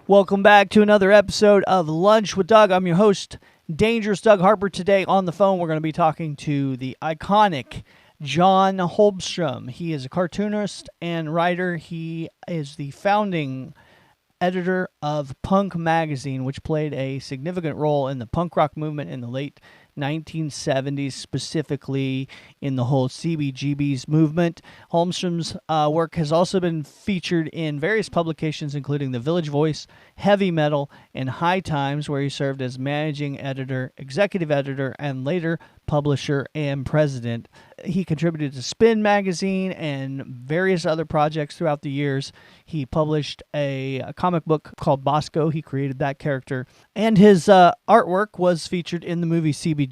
Welcome back to another episode of Lunch with Doug. I'm your host, Dangerous Doug Harper. Today on the phone, we're going to be talking to the iconic John Holmstrom. He is a cartoonist and writer. He is the founding editor of Punk magazine, which played a significant role in the punk rock movement in the late 1970s, specifically in the whole CBGB's movement. Holmstrom's work has also been featured in various publications, including The Village Voice, Heavy Metal, and High Times, where he served as managing editor, executive editor, and later publisher and president. He contributed to Spin magazine and various other projects throughout the years. He published a comic book called Bosco. He created that character. And his artwork was featured in the movie CBGB's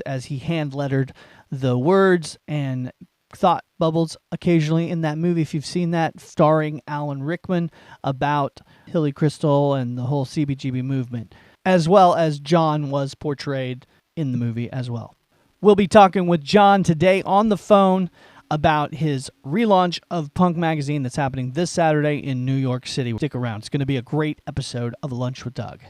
as he hand-lettered the words and thought bubbles occasionally in that movie, if you've seen that, starring Alan Rickman, about Hilly Crystal and the whole CBGB movement, as well as John was portrayed in the movie as well. We'll be talking with John today on the phone about his relaunch of Punk magazine that's happening this Saturday in New York City. Stick around. It's going to be a great episode of Lunch with Doug.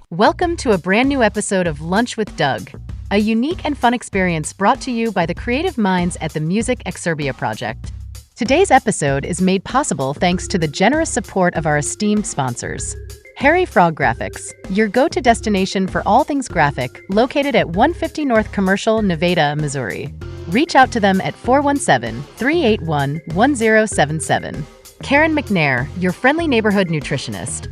Welcome to a brand new episode of Lunch with Doug, a unique and fun experience brought to you by the creative minds at the Music Exurbia Project. Today's episode is made possible thanks to the generous support of our esteemed sponsors. Harry Frog Graphics, your go-to destination for all things graphic, located at 150 North Commercial, Nevada, Missouri. Reach out to them at 417-381-1077. Karen McNair, your friendly neighborhood nutritionist.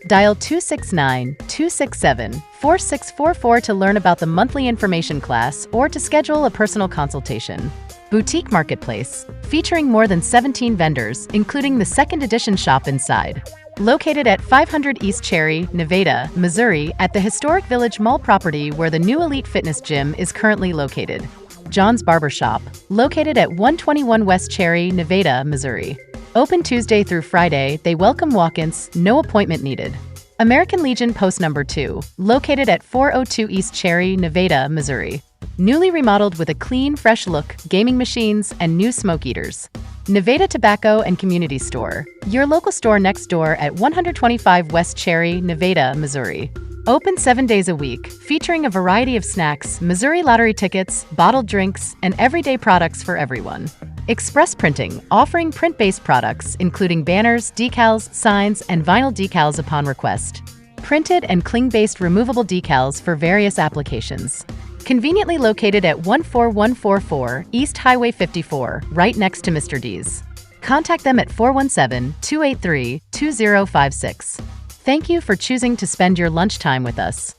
Dial 269-267-4644 to learn about the monthly information class or to schedule a personal consultation. Boutique Marketplace, featuring more than 17 vendors, including the second edition shop inside. Located at 500 East Cherry, Nevada, Missouri, at the historic Village Mall property where the new Elite Fitness Gym is currently located. John's Barbershop, located at 121 West Cherry, Nevada, Missouri. Open Tuesday through Friday, they welcome walk-ins, no appointment needed. American Legion Post Number 2, located at 402 East Cherry, Nevada, Missouri. Newly remodeled with a clean, fresh look, gaming machines, and new smoke eaters. Nevada Tobacco and Community Store, your local store next door at 125 West Cherry, Nevada, Missouri. Open 7 days a week, featuring a variety of snacks, Missouri lottery tickets, bottled drinks, and everyday products for everyone. Express Printing, offering print-based products, including banners, decals, signs, and vinyl decals upon request. Printed and cling-based removable decals for various applications. Conveniently located at 14144 East Highway 54, right next to Mr. D's. Contact them at 417-283-2056. Thank you for choosing to spend your lunchtime with us.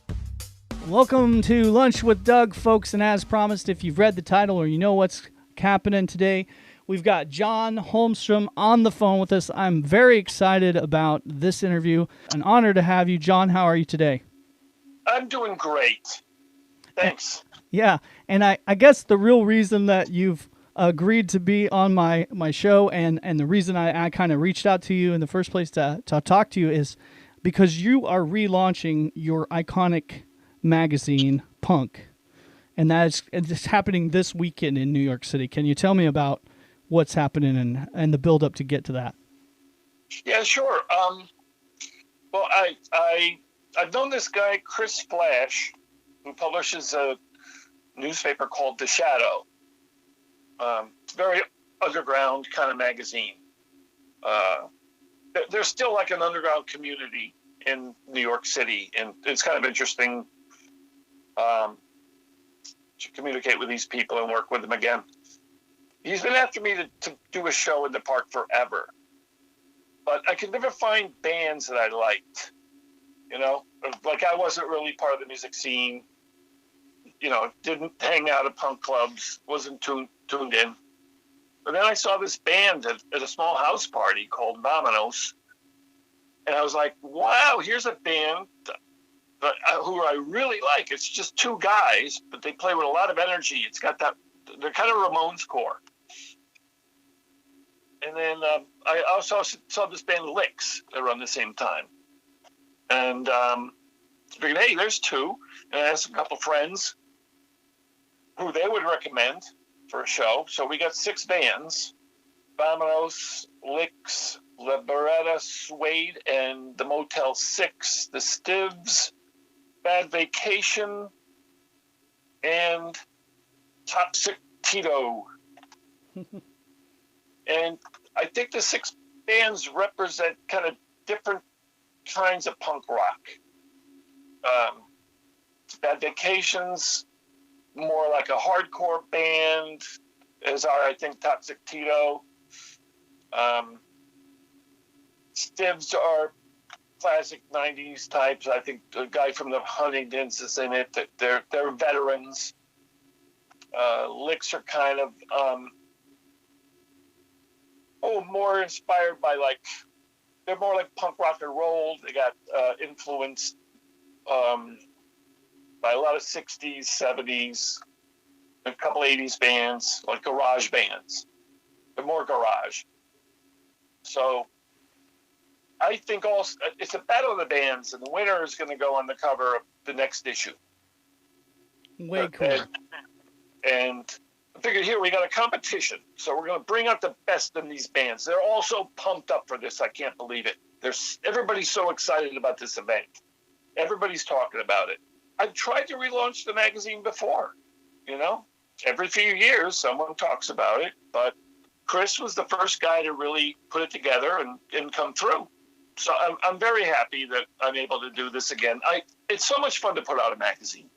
Welcome to Lunch with Doug, folks, and as promised, if you've read the title or you know what's happening today, we've got John Holmstrom on the phone with us. I'm very excited about this interview. An honor to have you. John, how are you today? I'm doing great. Thanks. Yeah, and I guess the real reason that you've agreed to be on my show and the reason I kind of reached out to you in the first place to talk to you is because you are relaunching your iconic magazine, Punk, and it's happening this weekend in New York City. Can you tell me about what's happening and the build-up to get to that? Yeah, sure. Well, I've known this guy, Chris Flash, who publishes a newspaper called The Shadow. It's a very underground kind of magazine. There's still like an underground community in New York City, and it's kind of interesting to communicate with these people and work with them again. He's been after me to do a show in the park forever, but I could never find bands that I liked. Like I wasn't really part of the music scene. Didn't hang out at punk clubs, wasn't tuned in. But then I saw this band at a small house party called Dominoes, and I was like, wow, here's a band who I really like. It's just two guys, but they play with a lot of energy. It's got that, they're kind of Ramones core. And then I also saw this band Licks around the same time. And figured, hey, there's two. And I asked a couple friends who they would recommend for a show. So we got 6 bands: Dominoes, Licks, Liberetta, Madonna, Suede, and the Motel 6, the Stivs, Bad Vacation, and Toxic Tito. And I think the 6 bands represent kind of different kinds of punk rock. Bad Vacation's more like a hardcore band, as are, I think, Toxic Tito. Stivs are classic 90s types. I think the guy from the Huntingtons is in it. They're veterans. Licks are kind of more inspired by, like, they're more like punk rock and roll. They got influenced by a lot of 60s, 70s, a couple 80s bands, like garage bands. They're more garage. So I think also it's a battle of the bands, and the winner is going to go on the cover of the next issue. Way cool. And I figured here we got a competition, so we're going to bring out the best in these bands. They're all so pumped up for this, I can't believe it. Everybody's so excited about this event. Everybody's talking about it. I've tried to relaunch the magazine before, every few years someone talks about it, but Chris was the first guy to really put it together and come through. So I'm very happy that I'm able to do this again. It's so much fun to put out a magazine,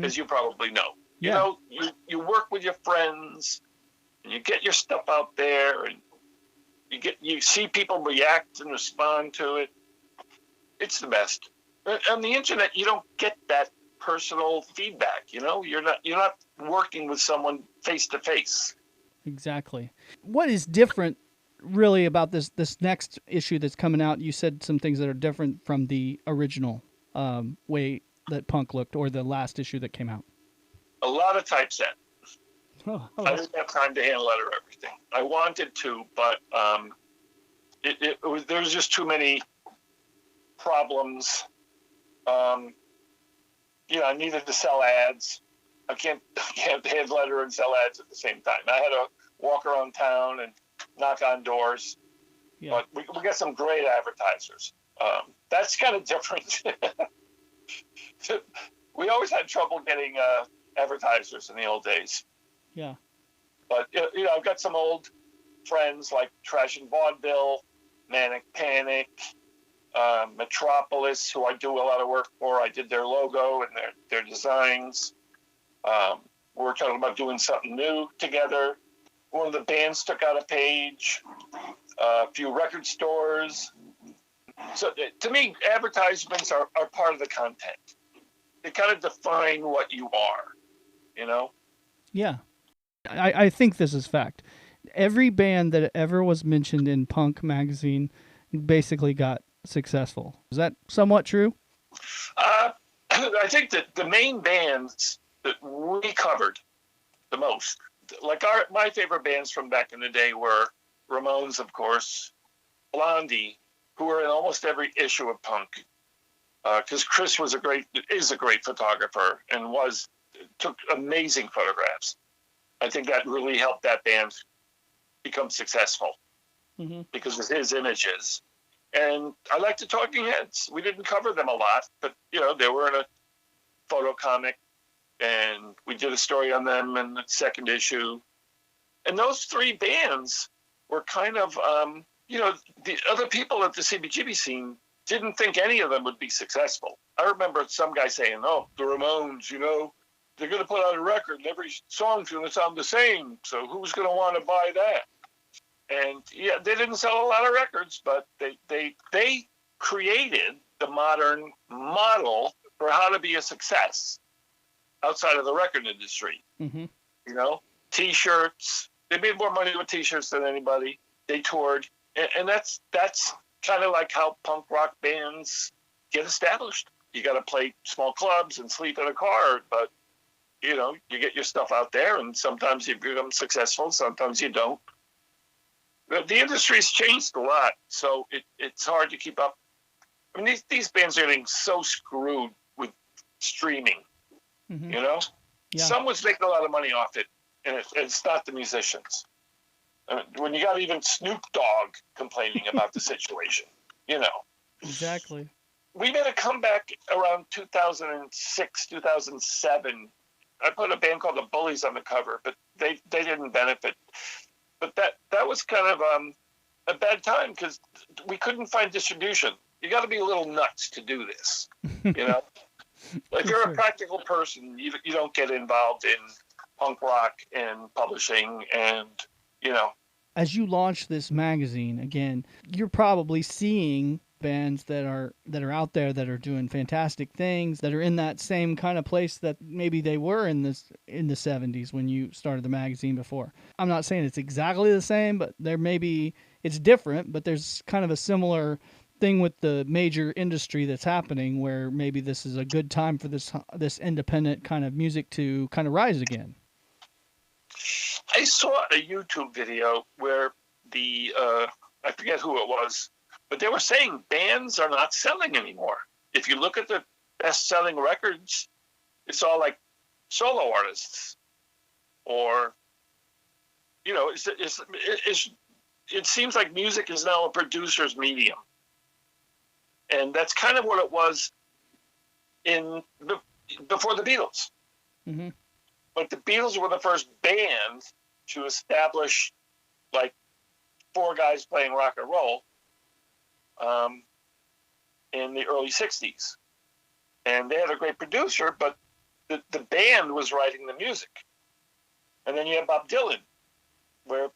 as you probably know. Yeah. You work with your friends, and you get your stuff out there, and you see people react and respond to it. It's the best. On the internet, you don't get that personal feedback. You're not working with someone face to face. Exactly. What is different, really, about this next issue that's coming out? You said some things that are different from the original way that punk looked, or the last issue that came out. A lot of typeset. Oh. I didn't have time to hand letter everything. I wanted to, but there was just too many problems. I needed to sell ads. I can't hand letter and sell ads at the same time. I had to walk around town and knock on doors. Yeah. But we got some great advertisers. That's kind of different. We always had trouble getting advertisers in the old days. Yeah. But, I've got some old friends like Trash and Vaudeville, Manic Panic, Metropolis, who I do a lot of work for. I did their logo and their designs. We're talking about doing something new together. One of the bands took out a page, a few record stores. So to me, advertisements are part of the content. They kind of define what you are, Yeah. I think this is fact. Every band that ever was mentioned in Punk magazine basically got successful. Is that somewhat true? I think that the main bands that we covered the most, like my favorite bands from back in the day were Ramones, of course, Blondie, who were in almost every issue of Punk, because Chris is a great photographer and took amazing photographs. I think that really helped that band become successful because of his images. And I like the Talking Heads. We didn't cover them a lot, but, they were in a photo comic, and we did a story on them in the second issue. And those 3 bands were kind of, the other people at the CBGB scene didn't think any of them would be successful. I remember some guy saying, the Ramones, they're going to put out a record, and every song's going to sound the same, so who's going to want to buy that? And yeah, they didn't sell a lot of records, but they created the modern model for how to be a success outside of the record industry. T-shirts. They made more money with T-shirts than anybody. They toured, and that's kind of like how punk rock bands get established. You got to play small clubs and sleep in a car, but you get your stuff out there, and sometimes you become successful, sometimes you don't. The industry's changed a lot, so it's hard to keep up. I mean, these bands are getting so screwed with streaming, Yeah. Someone's making a lot of money off it, and it's not the musicians. When you got even Snoop Dogg complaining about the situation, you know. Exactly. We made a comeback around 2006, 2007. I put a band called the Bullies on the cover, but they didn't benefit. But that was kind of a bad time because we couldn't find distribution. You got to be a little nuts to do this, you know. If you're a practical person, you don't get involved in punk rock and publishing, and you know. As you launch this magazine again, you're probably seeing bands that are out there that are doing fantastic things, that are in that same kind of place that maybe they were in the 70s when you started the magazine before. I'm not saying it's exactly the same, but there may be, it's different, but there's kind of a similar thing with the major industry that's happening where maybe this is a good time for this independent kind of music to kind of rise again. I saw a YouTube video where I forget who it was, but they were saying bands are not selling anymore. If you look at the best-selling records, it's all like solo artists, or you know, it seems like music is now a producer's medium, and that's kind of what it was before the Beatles. Mm-hmm. But the Beatles were the first band to establish like 4 guys playing rock and roll in the early 60s. And they had a great producer, but the band was writing the music. And then you have Bob Dylan, where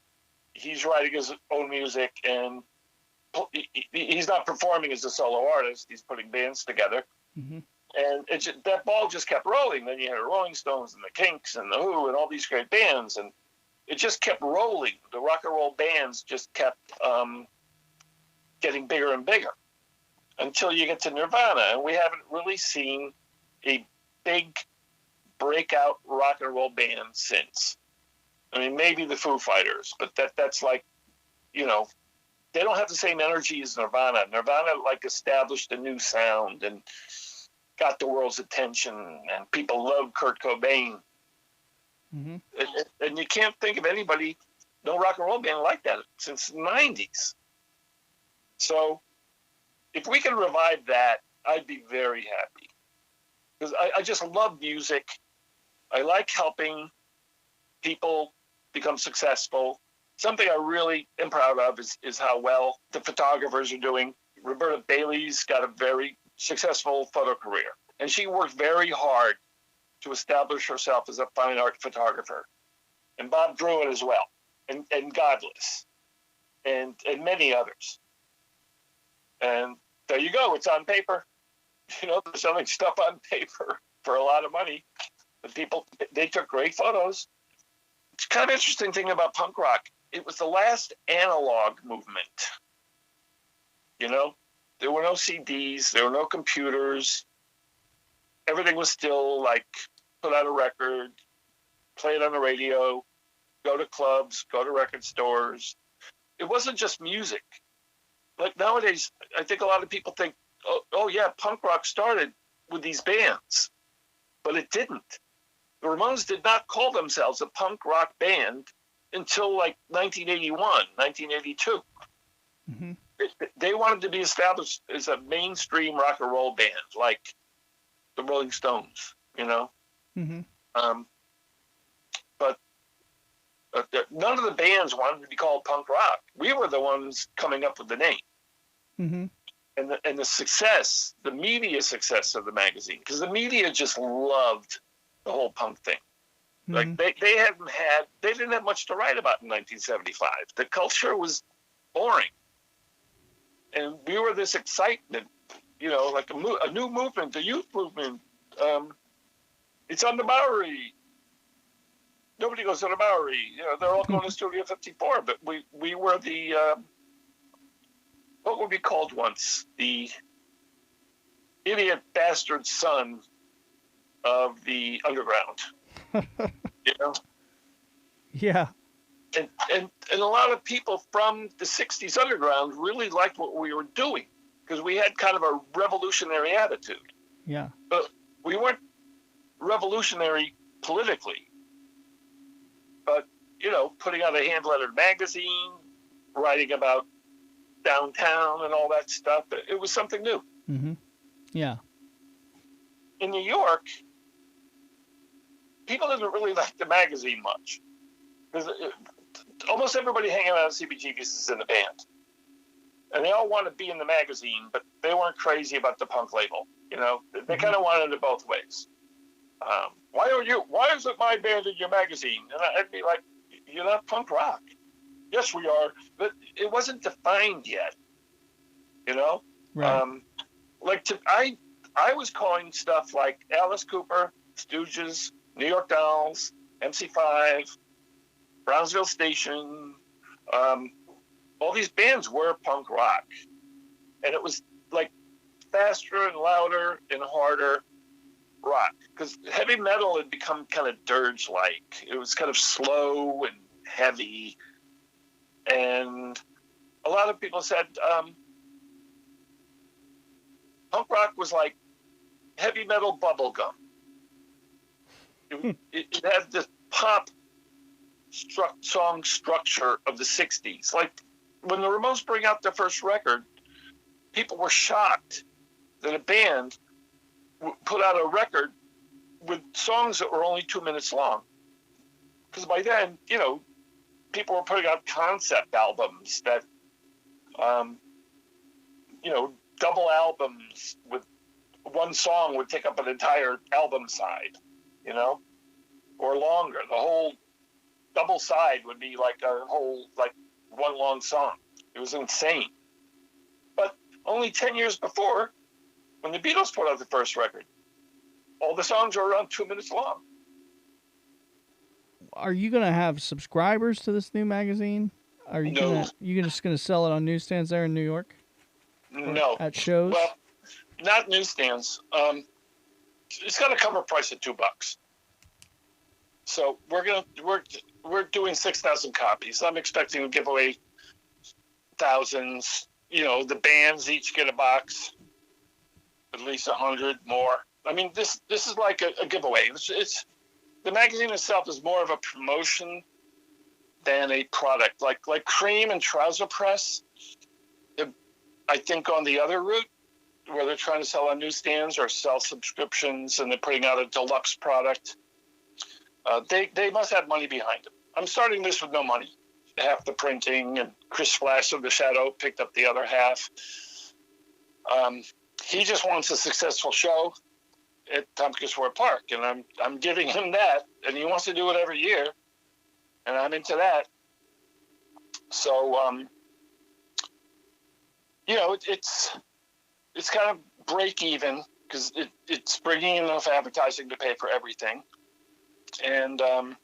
he's writing his own music, and he's not performing as a solo artist. He's putting bands together. Mm-hmm. And that ball just kept rolling. Then you had the Rolling Stones and the Kinks and the Who and all these great bands, and it just kept rolling. The rock and roll bands just kept getting bigger and bigger until you get to Nirvana, and we haven't really seen a big breakout rock and roll band since. I mean, maybe the Foo Fighters, but that's like, you know, they don't have the same energy as Nirvana. Nirvana like established a new sound and got the world's attention, and people love Kurt Cobain. Mm-hmm. And you can't think of anybody, no rock and roll band like that since the 90s. So if we can revive that, I'd be very happy. Because I just love music. I like helping people become successful. Something I really am proud of is how well the photographers are doing. Roberta Bailey's got a very successful photo career, and she worked very hard to establish herself as a fine art photographer. And Bob Druitt as well, and Godless, and many others. And there you go. It's on paper. You know, they're selling stuff on paper for a lot of money. But people, they took great photos. It's kind of interesting thing about punk rock. It was the last analog movement. You know, there were no CDs, there were no computers. Everything was still like put out a record, play it on the radio, go to clubs, go to record stores. It wasn't just music. Like nowadays, I think a lot of people think, oh yeah, punk rock started with these bands, but it didn't. The Ramones did not call themselves a punk rock band until like 1981, 1982. Mm-hmm. They wanted to be established as a mainstream rock and roll band, like the Rolling Stones, you know? Mm-hmm. But none of the bands wanted to be called punk rock. We were the ones coming up with the name. Mm-hmm. And the success, the media success of the magazine, because the media just loved the whole punk thing. Mm-hmm. Like they didn't have much to write about in 1975. The culture was boring. And we were this excitement, you know, like a new movement, a youth movement. It's on the Bowery. Nobody goes to the Bowery. You know, they're all going to Studio 54. But we were the, what were we called once? The idiot bastard son of the underground. You know? Yeah. And a lot of people from the 60s underground really liked what we were doing because we had kind of a revolutionary attitude. Yeah. But we weren't revolutionary politically. But putting out a hand-lettered magazine, writing about downtown and all that stuff. It was something new. Mm-hmm. Yeah. In New York, people didn't really like the magazine much. Because almost everybody hanging out at CBGB's is in the band. And they all want to be in the magazine, but they weren't crazy about the punk label. They kind of wanted it both ways. Why isn't my band in your magazine? And I'd be like, you're not punk rock. Yes, we are. But it wasn't defined yet. Right. I was calling stuff like Alice Cooper, Stooges, New York Dolls, MC5, Brownsville Station, all these bands were punk rock. And it was like faster and louder and harder rock. Because heavy metal had become kind of dirge-like. It was kind of slow and heavy. And a lot of people said punk rock was like heavy metal bubblegum. It had this pop song structure of the 60s. Like, when the Ramones bring out their first record, people were shocked that a band put out a record with songs that were only 2 minutes long. Because by then, people were putting out concept albums that, double albums with one song would take up an entire album side, or longer. The whole double side would be like a whole, one long song. It was insane. But only 10 years before, when the Beatles put out the first record, all the songs were around 2 minutes long. Are you going to have subscribers to this new magazine? Are you No. just going to sell it on newsstands there in New York? No. At shows? Well, not newsstands. It's got a cover price of $2. So we're doing 6,000 copies. I'm expecting to give away thousands. The bands each get a box, at least 100 more. I mean, this is like a giveaway. It's the magazine itself is more of a promotion than a product. Like Cream and Trouser Press, I think on the other route, where they're trying to sell on newsstands or sell subscriptions and they're putting out a deluxe product, they must have money behind them. I'm starting this with no money. Half the printing, and Chris Flash of the Shadow picked up the other half. He just wants a successful show at Tompkins Square Park, and I'm giving him that, and he wants to do it every year, and I'm into that. So, it's kind of break even because it's bringing enough advertising to pay for everything, and I'm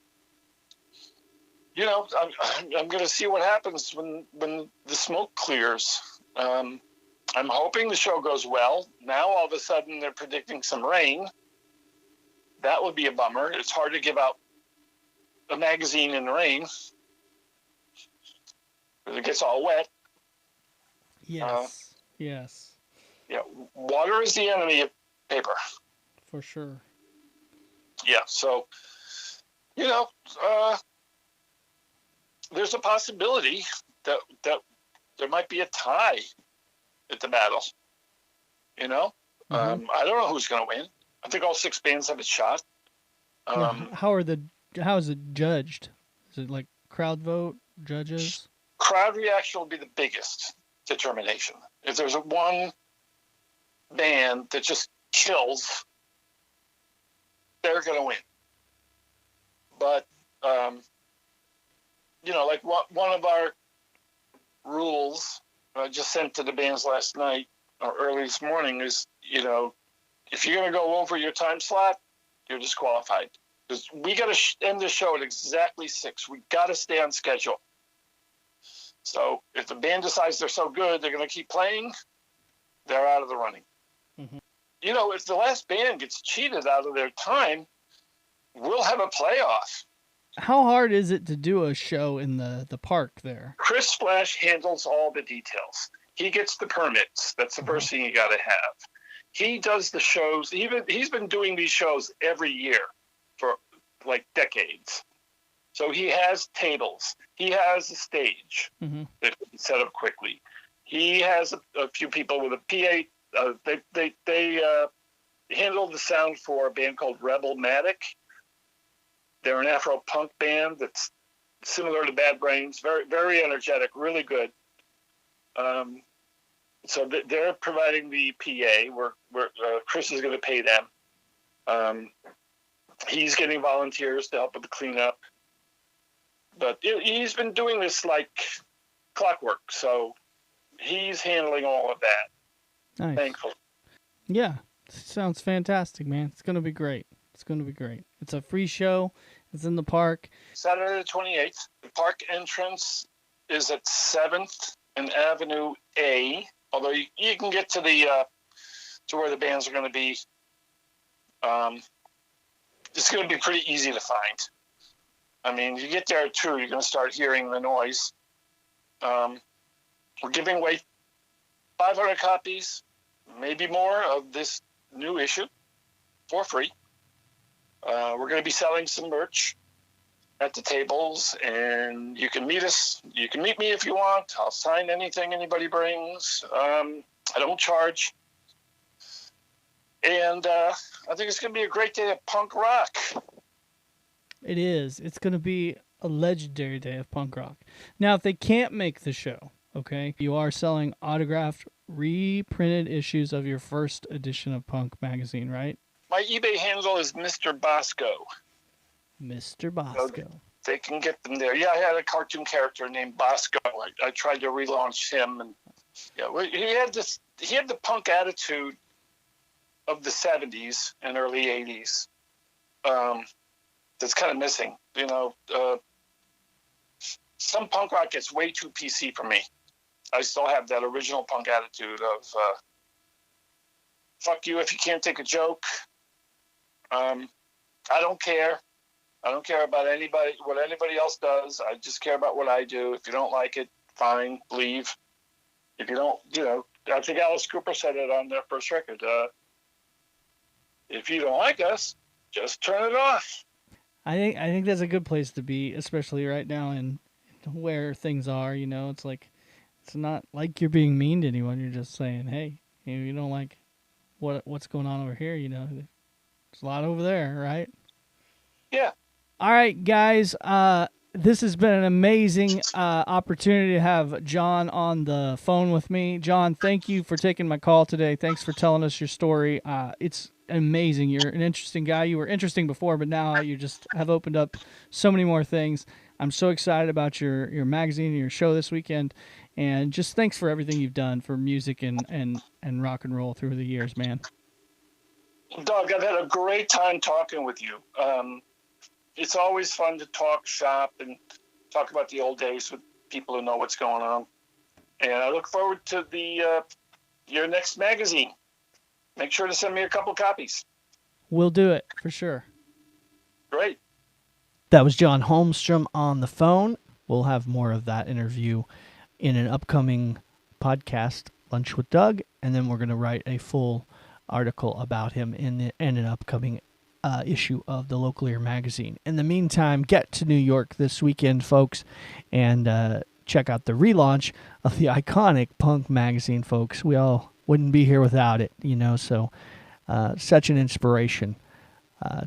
going to see what happens when the smoke clears. I'm hoping the show goes well. Now, all of a sudden, they're predicting some rain. That would be a bummer. It's hard to give out a magazine in the rain. It gets all wet. Yes. Yes. Yeah, water is the enemy of paper. For sure. Yeah, so, there's a possibility that there might be a tie at the battle. I don't know who's going to win. I think all 6 bands have a shot. How is it judged? Is it like crowd vote, judges? Crowd reaction will be the biggest determination. If there's one band that just kills, they're going to win. But, like one of our rules I just sent to the bands last night or early this morning is, if you're going to go over your time slot, you're disqualified. Because we got to end the show at exactly 6. We got to stay on schedule. So if the band decides they're so good, they're going to keep playing, they're out of the running. Mm-hmm. If the last band gets cheated out of their time, we'll have a playoff. How hard is it to do a show in the park there? Chris Flash handles all the details. He gets the permits. That's the first thing you got to have. He does the shows. He's been doing these shows every year for like decades. So he has tables. He has a stage that can be set up quickly. He has a few people with a PA. They handle the sound for a band called Rebelmatic. They're an Afro-punk band that's similar to Bad Brains, very, very energetic, really good. So they're providing the PA. Chris is going to pay them. He's getting volunteers to help with the cleanup. But he's been doing this like clockwork, so he's handling all of that. Nice. Thankfully. Yeah, sounds fantastic, man. It's going to be great. It's a free show. It's in the park. Saturday the 28th. The park entrance is at 7th and Avenue A. Although you can get to to where the bands are going to be. It's going to be pretty easy to find. I mean, you get there at 2, you're going to start hearing the noise. We're giving away 500 copies, maybe more, of this new issue for free. We're going to be selling some merch at the tables, and you can meet us. You can meet me if you want. I'll sign anything anybody brings. I don't charge. And I think it's going to be a great day of punk rock. It is. It's going to be a legendary day of punk rock. Now, if they can't make the show, okay, you are selling autographed, reprinted issues of your first edition of Punk magazine, right? My eBay handle is Mr. Bosco. Mr. Bosco. So they can get them there. Yeah, I had a cartoon character named Bosco. I tried to relaunch him, and he had the punk attitude of the 70s and early 80s. That's kind of missing. Some punk rock gets way too PC for me. I still have that original punk attitude of fuck you if you can't take a joke. I don't care. I don't care about what anybody else does. I just care about what I do. If you don't like it, fine, leave. If you don't, I think Alice Cooper said it on their first record. If you don't like us, just turn it off. I think that's a good place to be, especially right now and where things are. It's like it's not like you're being mean to anyone. You're just saying, hey, you don't like what's going on over here. There's a lot over there, right? Yeah. All right, guys. This has been an amazing opportunity to have John on the phone with me. John, thank you for taking my call today. Thanks for telling us your story. It's amazing. You're an interesting guy. You were interesting before, but now you just have opened up so many more things. I'm so excited about your magazine and your show this weekend, and just thanks for everything you've done for music and rock and roll through the years, man. Doug, I've had a great time talking with you. It's always fun to talk shop and talk about the old days with people who know what's going on. And I look forward to your next magazine. Make sure to send me a couple copies. We'll do it, for sure. Great. That was John Holmstrom on the phone. We'll have more of that interview in an upcoming podcast, Lunch with Doug, and then we're going to write a full article about him in an upcoming issue of the Local Ear magazine. In the meantime, get to New York this weekend, folks, and check out the relaunch of the iconic Punk magazine, folks. We all wouldn't be here without it, so such an inspiration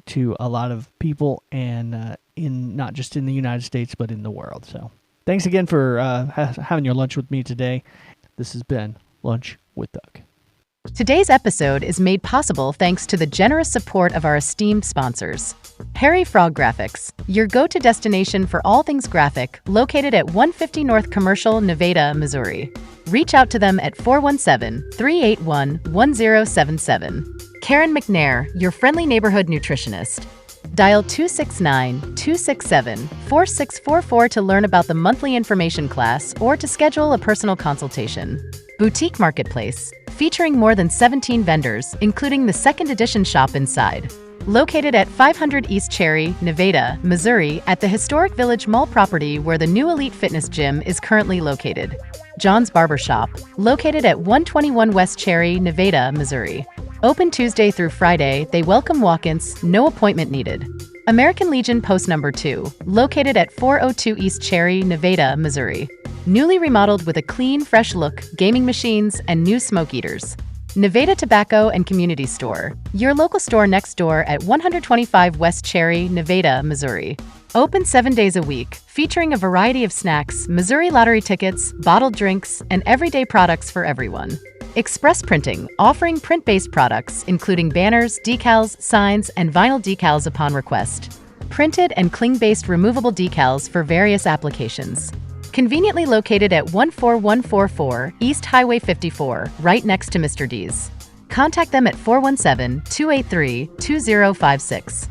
to a lot of people, and in not just in the United States, but in the world. So thanks again for having your lunch with me today. This has been Lunch with Doug. Today's episode is made possible thanks to the generous support of our esteemed sponsors. Harry Frog Graphics, your go-to destination for all things graphic, located at 150 North Commercial, Nevada, Missouri. Reach out to them at 417-381-1077. Karen McNair, your friendly neighborhood nutritionist. Dial 269-267-4644 to learn about the monthly information class or to schedule a personal consultation. Boutique Marketplace, featuring more than 17 vendors, including the second edition shop inside. Located at 500 East Cherry, Nevada, Missouri, at the historic Village Mall property where the new Elite Fitness Gym is currently located. John's Barbershop, located at 121 West Cherry, Nevada, Missouri. Open Tuesday through Friday, they welcome walk-ins, no appointment needed. American Legion Post Number 2, located at 402 East Cherry, Nevada, Missouri. Newly remodeled with a clean, fresh look, gaming machines, and new smoke eaters. Nevada Tobacco and Community Store, your local store next door at 125 West Cherry, Nevada, Missouri. Open 7 days a week, featuring a variety of snacks, Missouri lottery tickets, bottled drinks, and everyday products for everyone. Express Printing, offering print-based products, including banners, decals, signs, and vinyl decals upon request. Printed and cling-based removable decals for various applications. Conveniently located at 14144 East Highway 54, right next to Mr. D's. Contact them at 417-283-2056.